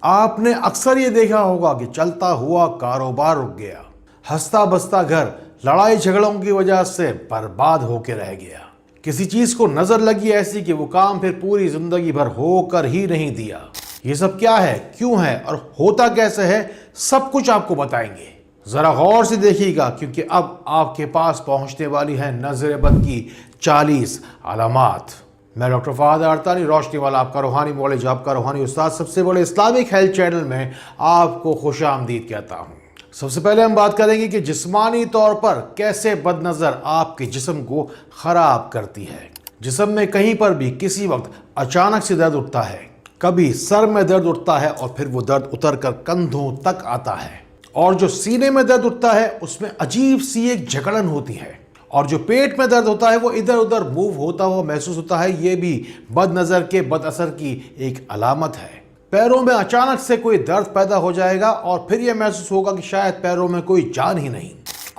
آپ نے اکثر یہ دیکھا ہوگا کہ چلتا ہوا کاروبار رک گیا، ہنستا بستا گھر لڑائی جھگڑوں کی وجہ سے برباد ہو کے رہ گیا، کسی چیز کو نظر لگی ایسی کہ وہ کام پھر پوری زندگی بھر ہو کر ہی نہیں دیا۔ یہ سب کیا ہے، کیوں ہے اور ہوتا کیسے ہے، سب کچھ آپ کو بتائیں گے۔ ذرا غور سے دیکھیے گا، کیونکہ اب آپ کے پاس پہنچنے والی ہیں نظر بد کی 40 علامات۔ میں ڈاکٹر فہد آرتانی روشنی والا، آپ کا روحانی معالج، آپ کا روحانی استاد، سب سے بڑے اسلامک ہیلتھ چینل میں آپ کو خوش آمدید کہتا ہوں۔ سب سے پہلے ہم بات کریں گے کہ جسمانی طور پر کیسے بد نظر آپ کے جسم کو خراب کرتی ہے۔ جسم میں کہیں پر بھی کسی وقت اچانک سے درد اٹھتا ہے، کبھی سر میں درد اٹھتا ہے اور پھر وہ درد اتر کر کندھوں تک آتا ہے، اور جو سینے میں درد اٹھتا ہے اس میں عجیب سی ایک جکڑن ہوتی ہے، اور جو پیٹ میں درد ہوتا ہے وہ ادھر ادھر موو ہوتا ہوا محسوس ہوتا ہے۔ یہ بھی بد نظر کے بد اثر کی ایک علامت ہے۔ پیروں میں اچانک سے کوئی درد پیدا ہو جائے گا اور پھر یہ محسوس ہوگا کہ شاید پیروں میں کوئی جان ہی نہیں۔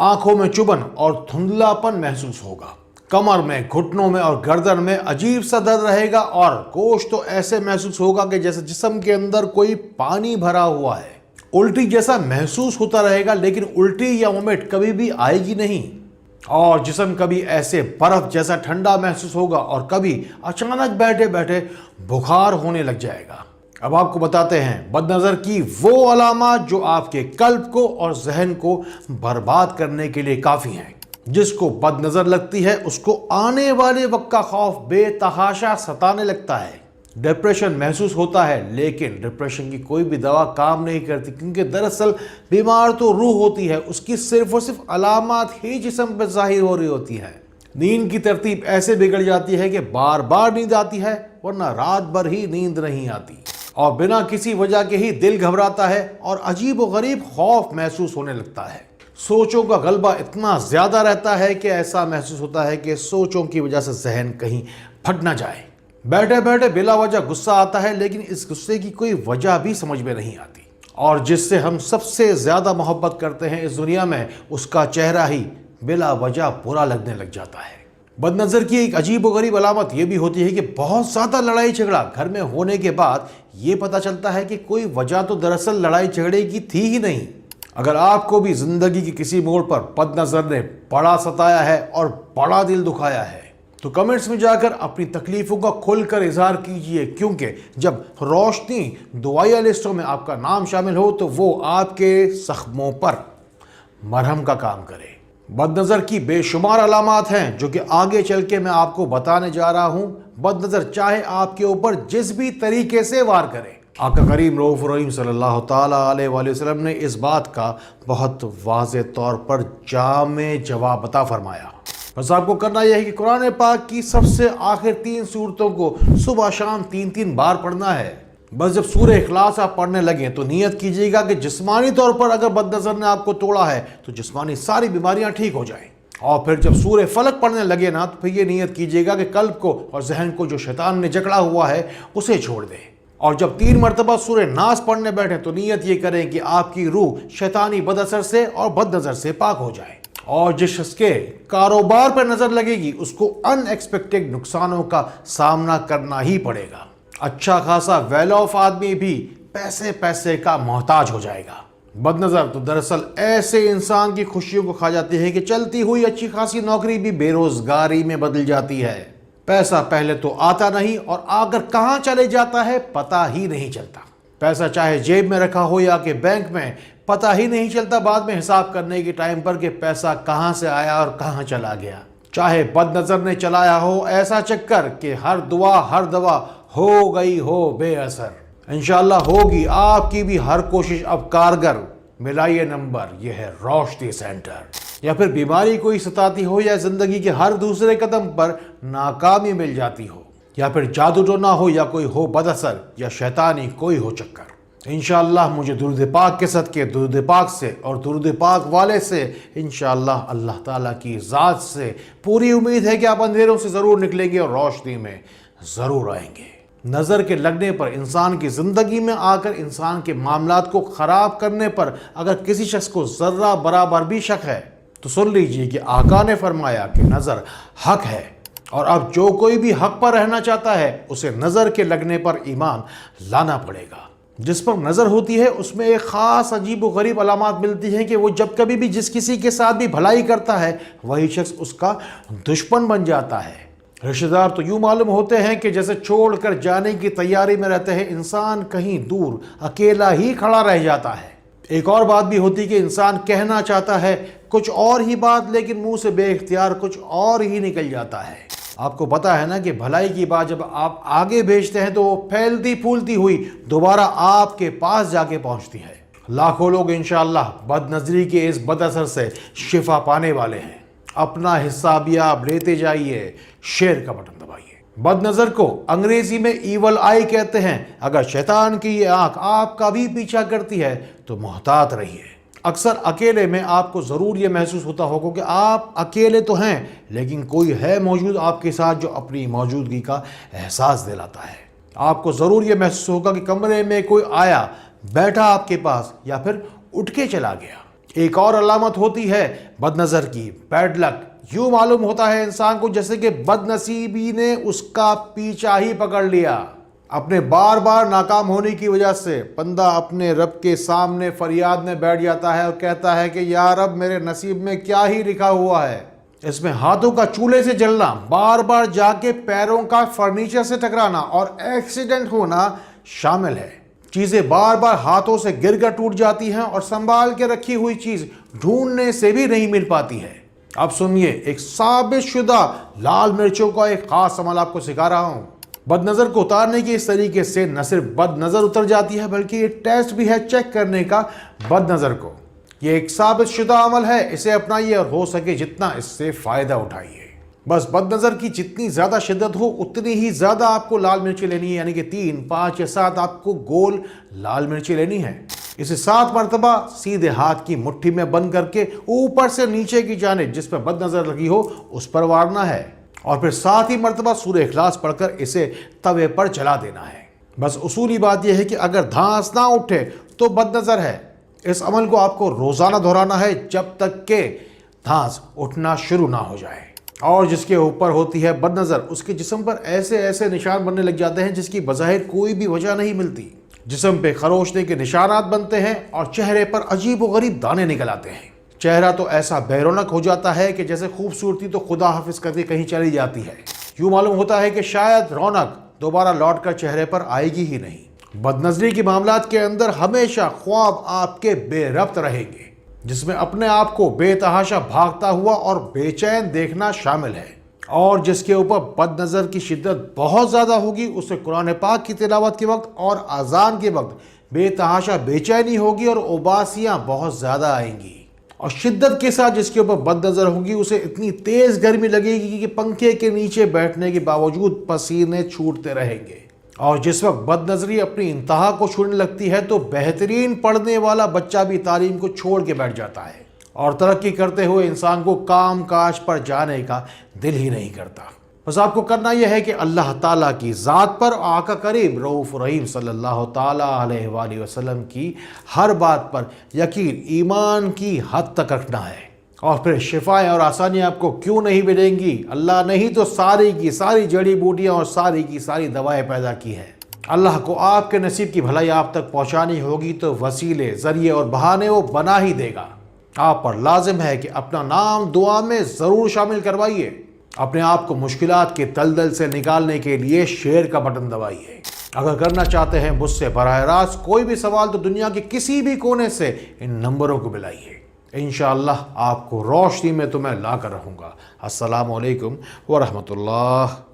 آنکھوں میں چبھن اور دھندلا پن محسوس ہوگا۔ کمر میں، گھٹنوں میں اور گردن میں عجیب سا درد رہے گا، اور گوشت تو ایسے محسوس ہوگا کہ جیسے جسم کے اندر کوئی پانی بھرا ہوا ہے۔ الٹی جیسا محسوس ہوتا رہے گا، لیکن الٹی یا وومٹ کبھی بھی آئے گی نہیں، اور جسم کبھی ایسے برف جیسا ٹھنڈا محسوس ہوگا اور کبھی اچانک بیٹھے بیٹھے بخار ہونے لگ جائے گا۔ اب آپ کو بتاتے ہیں بد نظر کی وہ علامات جو آپ کے قلب کو اور ذہن کو برباد کرنے کے لیے کافی ہیں۔ جس کو بد نظر لگتی ہے اس کو آنے والے وقت کا خوف بے تحاشا ستانے لگتا ہے۔ ڈپریشن محسوس ہوتا ہے، لیکن ڈپریشن کی کوئی بھی دوا کام نہیں کرتی، کیونکہ دراصل بیمار تو روح ہوتی ہے، اس کی صرف اور صرف علامات ہی جسم پہ ظاہر ہو رہی ہوتی ہے۔ نیند کی ترتیب ایسے بگڑ جاتی ہے کہ بار بار نیند آتی ہے، ورنہ رات بھر ہی نیند نہیں آتی، اور بنا کسی وجہ کے ہی دل گھبراتا ہے اور عجیب و غریب خوف محسوس ہونے لگتا ہے۔ سوچوں کا غلبہ اتنا زیادہ رہتا ہے کہ ایسا محسوس ہوتا ہے کہ سوچوں کی وجہ سے ذہن کہیں پھٹ نہ جائے۔ بیٹھے بیٹھے بلا وجہ غصہ آتا ہے، لیکن اس غصے کی کوئی وجہ بھی سمجھ میں نہیں آتی، اور جس سے ہم سب سے زیادہ محبت کرتے ہیں اس دنیا میں، اس کا چہرہ ہی بلا وجہ برا لگنے لگ جاتا ہے۔ بد نظر کی ایک عجیب و غریب علامت یہ بھی ہوتی ہے کہ بہت زیادہ لڑائی جھگڑا گھر میں ہونے کے بعد یہ پتہ چلتا ہے کہ کوئی وجہ تو دراصل لڑائی جھگڑے کی تھی ہی نہیں۔ اگر آپ کو بھی زندگی کے کسی موڑ پر بد نظر نے بڑا ستایا ہے اور بڑا دل دکھایا ہے، تو کمنٹس میں جا کر اپنی تکلیفوں کا کھل کر اظہار کیجئے، کیونکہ جب روشنی دعائیہ لسٹوں میں آپ کا نام شامل ہو تو وہ آپ کے زخموں پر مرہم کا کام کرے۔ بد نظر کی بے شمار علامات ہیں جو کہ آگے چل کے میں آپ کو بتانے جا رہا ہوں۔ بد نظر چاہے آپ کے اوپر جس بھی طریقے سے وار کرے، آقا کریم رؤوف الرحیم صلی اللہ تعالیٰ علیہ وآلہ وسلم نے اس بات کا بہت واضح طور پر جامع جواب عطا فرمایا۔ بس آپ کو کرنا یہ ہے کہ قرآن پاک کی سب سے آخر 3 سورتوں کو صبح شام 3 بار پڑھنا ہے۔ بس جب سورہ اخلاص آپ پڑھنے لگیں تو نیت کیجیے گا کہ جسمانی طور پر اگر بد نظر نے آپ کو توڑا ہے تو جسمانی ساری بیماریاں ٹھیک ہو جائیں، اور پھر جب سورہ فلق پڑھنے لگے نا تو پھر یہ نیت کیجیے گا کہ قلب کو اور ذہن کو جو شیطان نے جکڑا ہوا ہے اسے چھوڑ دیں، اور جب 3 مرتبہ سورہ ناس پڑھنے بیٹھیں تو نیت یہ کریں کہ آپ کی روح شیطانی بد اثر سے اور بد نظر سے پاک ہو جائے، اور جس شخص کے کاروبار پر نظر لگے گی اس کو ان ایکسپیکٹڈ نقصانوں کا سامنا کرنا ہی پڑے گا۔ اچھا خاصا ویل آف آدمی بھی پیسے کا محتاج ہو جائے گا۔ بد نظر تو دراصل ایسے انسان کی خوشیوں کو کھا جاتی ہے کہ چلتی ہوئی اچھی خاصی نوکری بھی بے روزگاری میں بدل جاتی ہے۔ پیسہ پہلے تو آتا نہیں، اور آ کر کہاں چلے جاتا ہے پتہ ہی نہیں چلتا۔ پیسہ چاہے جیب میں رکھا ہو یا کہ بینک میں، پتہ ہی نہیں چلتا بعد میں حساب کرنے کے ٹائم پر کہ پیسہ کہاں سے آیا اور کہاں چلا گیا۔ چاہے بد نظر نے چلایا ہو ایسا چکر کہ ہر دعا ہر دوا ہو گئی ہو بے اثر، انشاءاللہ ہوگی آپ کی بھی ہر کوشش اب کارگر۔ ملائیے نمبر، یہ ہے روشنی سینٹر۔ یا پھر بیماری کوئی ستاتی ہو، یا زندگی کے ہر دوسرے قدم پر ناکامی مل جاتی ہو، یا پھر جادو ٹونا ہو، یا کوئی ہو بد اثر، یا شیطانی کوئی ہو چکر، انشاءاللہ مجھے درود پاک کے صدقے، درود پاک سے اور درود پاک والے سے انشاءاللہ اللہ تعالیٰ کی ذات سے پوری امید ہے کہ آپ اندھیروں سے ضرور نکلیں گے اور روشنی میں ضرور آئیں گے۔ نظر کے لگنے پر، انسان کی زندگی میں آ کر انسان کے معاملات کو خراب کرنے پر اگر کسی شخص کو ذرہ برابر بھی شک ہے تو سن لیجئے کہ آقا نے فرمایا کہ نظر حق ہے، اور اب جو کوئی بھی حق پر رہنا چاہتا ہے اسے نظر کے لگنے پر ایمان لانا پڑے گا۔ جس پر نظر ہوتی ہے اس میں ایک خاص عجیب و غریب علامات ملتی ہیں کہ وہ جب کبھی بھی جس کسی کے ساتھ بھی بھلائی کرتا ہے وہی شخص اس کا دشمن بن جاتا ہے۔ رشتہ دار تو یوں معلوم ہوتے ہیں کہ جیسے چھوڑ کر جانے کی تیاری میں رہتے ہیں، انسان کہیں دور اکیلا ہی کھڑا رہ جاتا ہے۔ ایک اور بات بھی ہوتی کہ انسان کہنا چاہتا ہے کچھ اور ہی بات، لیکن منہ سے بے اختیار کچھ اور ہی نکل جاتا ہے۔ آپ کو پتا ہے نا کہ بھلائی کی بات جب آپ آگے بھیجتے ہیں تو وہ پھیلتی پھولتی ہوئی دوبارہ آپ کے پاس جا کے پہنچتی ہے۔ لاکھوں لوگ انشاءاللہ بد نظری کے اس بد اثر سے شفا پانے والے ہیں۔ اپنا حصہ بھی آپ لیتے جائیے، شیئر کا بٹن دبائیے۔ بد نظر کو انگریزی میں ایول آئی کہتے ہیں۔ اگر شیطان کی یہ آنکھ آپ کا بھی پیچھا کرتی ہے تو محتاط رہیے۔ اکثر اکیلے میں آپ کو ضرور یہ محسوس ہوتا ہوگا کہ آپ اکیلے تو ہیں، لیکن کوئی ہے موجود آپ کے ساتھ جو اپنی موجودگی کا احساس دلاتا ہے۔ آپ کو ضرور یہ محسوس ہوگا کہ کمرے میں کوئی آیا، بیٹھا آپ کے پاس، یا پھر اٹھ کے چلا گیا۔ ایک اور علامت ہوتی ہے بد نظر کی، بیڈ لک۔ یوں معلوم ہوتا ہے انسان کو جیسے کہ بد نصیبی نے اس کا پیچھا ہی پکڑ لیا۔ اپنے بار بار ناکام ہونے کی وجہ سے بندہ اپنے رب کے سامنے فریاد میں بیٹھ جاتا ہے اور کہتا ہے کہ یا رب میرے نصیب میں کیا ہی لکھا ہوا ہے۔ اس میں ہاتھوں کا چولہے سے جلنا، بار بار جا کے پیروں کا فرنیچر سے ٹکرانا اور ایکسیڈنٹ ہونا شامل ہے۔ چیزیں بار بار ہاتھوں سے گر کر ٹوٹ جاتی ہیں اور سنبھال کے رکھی ہوئی چیز ڈھونڈنے سے بھی نہیں مل پاتی ہے۔ اب سنیے، ایک ثابت شدہ لال مرچوں کا ایک خاص عمل آپ کو سکھا رہا ہوں۔ بد نظر کو اتارنے کے اس طریقے سے نہ صرف بد نظر اتر جاتی ہے بلکہ یہ ٹیسٹ بھی ہے چیک کرنے کا بد نظر کو۔ یہ ایک ثابت شدہ عمل ہے، اسے اپنائیے اور ہو سکے جتنا اس سے فائدہ اٹھائیے۔ بس بد نظر کی جتنی زیادہ شدت ہو اتنی ہی زیادہ آپ کو لال مرچیں لینی ہے، یعنی کہ 3، 5 یا 7 آپ کو گول لال مرچیں لینی ہے۔ اسے 7 مرتبہ سیدھے ہاتھ کی مٹھی میں بند کر کے اوپر سے نیچے کی جانب جس پر بد نظر لگی ہو اس پر وارنا ہے، اور پھر 7 ہی مرتبہ سورہ اخلاص پڑھ کر اسے توے پر چلا دینا ہے۔ بس اصولی بات یہ ہے کہ اگر دھانس نہ اٹھے تو بد نظر ہے۔ اس عمل کو آپ کو روزانہ دہرانا ہے جب تک کہ دھانس اٹھنا شروع نہ ہو جائے۔ اور جس کے اوپر ہوتی ہے بد نظر، اس کے جسم پر ایسے ایسے نشان بننے لگ جاتے ہیں جس کی بظاہر کوئی بھی وجہ نہیں ملتی۔ جسم پہ خروشنے کے نشانات بنتے ہیں اور چہرے پر عجیب و غریب دانے نکل آتے ہیں۔ چہرہ تو ایسا بے رونق ہو جاتا ہے کہ جیسے خوبصورتی تو خدا حافظ کر کے کہیں چلی جاتی ہے۔ یوں معلوم ہوتا ہے کہ شاید رونق دوبارہ لوٹ کر چہرے پر آئے گی ہی نہیں۔ بد نظری کے معاملات کے اندر ہمیشہ خواب آپ کے بے ربط رہیں گے، جس میں اپنے آپ کو بے تحاشا بھاگتا ہوا اور بے چین دیکھنا شامل ہے۔ اور جس کے اوپر بد نظر کی شدت بہت زیادہ ہوگی اسے قرآن پاک کی تلاوت کے وقت اور اذان کے وقت بے تحاشا بے چینی ہوگی اور اباسیاں بہت زیادہ آئیں گی۔ اور شدت کے ساتھ جس کے اوپر بد نظر ہوگی اسے اتنی تیز گرمی لگے گی کہ پنکھے کے نیچے بیٹھنے کے باوجود پسینے چھوٹتے رہیں گے۔ اور جس وقت بد نظری اپنی انتہا کو چھونے لگتی ہے تو بہترین پڑھنے والا بچہ بھی تعلیم کو چھوڑ کے بیٹھ جاتا ہے، اور ترقی کرتے ہوئے انسان کو کام کاج پر جانے کا دل ہی نہیں کرتا۔ بس آپ کو کرنا یہ ہے کہ اللہ تعالیٰ کی ذات پر، آقا کریم رؤوف رحیم صلی اللہ تعالیٰ علیہ وآلہ وسلم کی ہر بات پر یقین ایمان کی حد تک رکھنا ہے، اور پھر شفائیں اور آسانیاں آپ کو کیوں نہیں ملیں گی؟ اللہ نے ہی تو ساری کی ساری جڑی بوٹیاں اور ساری کی ساری دوائیں پیدا کی ہیں۔ اللہ کو آپ کے نصیب کی بھلائی آپ تک پہنچانی ہوگی تو وسیلے، ذریعے اور بہانے وہ بنا ہی دے گا۔ آپ پر لازم ہے کہ اپنا نام دعا میں ضرور شامل کروائیے۔ اپنے آپ کو مشکلات کے دلدل سے نکالنے کے لیے شیئر کا بٹن دبائیے۔ اگر کرنا چاہتے ہیں مجھ سے براہ راست کوئی بھی سوال تو دنیا کے کسی بھی کونے سے ان نمبروں کو ملائیے، انشاءاللہ آپ کو روشنی میں تو میں لا کر رہوں گا۔ السلام علیکم ورحمۃ اللہ۔